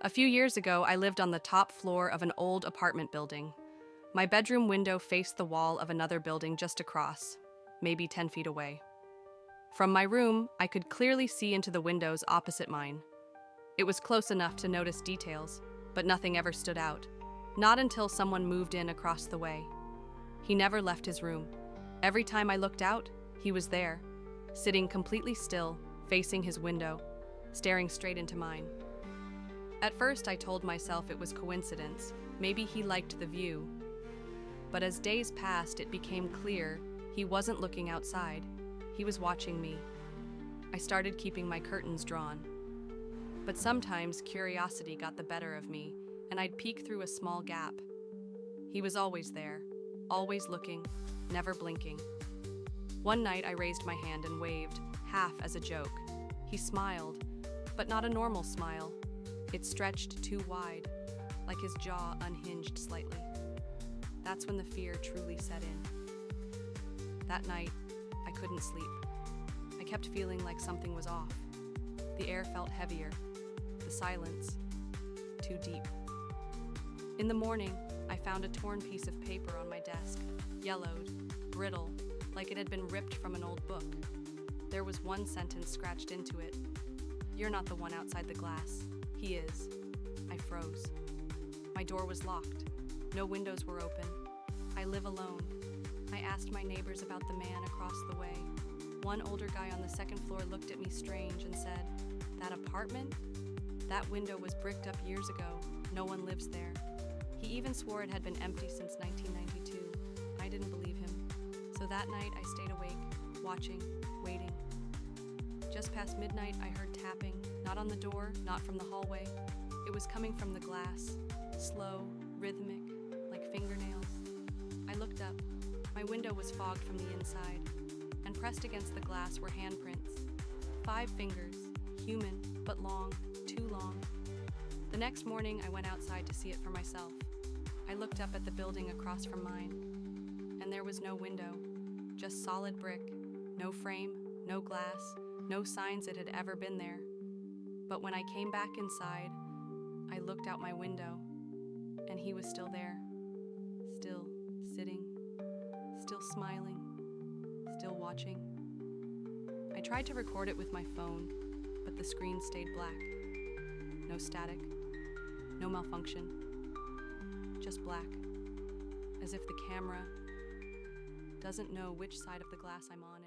A few years ago, I lived on the top floor of an old apartment building. My bedroom window faced the wall of another building just across, maybe 10 feet away. From my room, I could clearly see into the windows opposite mine. It was close enough to notice details, but nothing ever stood out. Not until someone moved in across the way. He never left his room. Every time I looked out, he was there, sitting completely still, facing his window, staring straight into mine. At first, I told myself it was coincidence. Maybe he liked the view. But as days passed, it became clear he wasn't looking outside. He was watching me. I started keeping my curtains drawn. But sometimes curiosity got the better of me, and I'd peek through a small gap. He was always there, always looking, never blinking. One night I raised my hand and waved, half as a joke. He smiled, but not a normal smile. It stretched too wide, like his jaw unhinged slightly. That's when the fear truly set in. That night, I couldn't sleep. I kept feeling like something was off. The air felt heavier, the silence too deep. In the morning, I found a torn piece of paper on my desk, yellowed, brittle, like it had been ripped from an old book. There was one sentence scratched into it. "You're not the one outside the glass. He is." I froze. My door was locked. No windows were open. I live alone. I asked my neighbors about the man across the way. One older guy on the second floor looked at me strange and said, "That apartment? That window was bricked up years ago. No one lives there." He even swore it had been empty since 1992. I didn't believe him. So that night I stayed awake, watching, waiting. Just past midnight, I heard tapping, not on the door, not from the hallway. It was coming from the glass, slow, rhythmic, like fingernails. I looked up. My window was fogged from the inside, and pressed against the glass were handprints. 5 fingers, human, but long, too long. The next morning, I went outside to see it for myself. I looked up at the building across from mine, and there was no window, just solid brick, no frame, no glass, no signs it had ever been there. But when I came back inside, I looked out my window, and he was still there. Still sitting, still smiling, still watching. I tried to record it with my phone, but the screen stayed black. No static, no malfunction, just black, as if the camera doesn't know which side of the glass I'm on.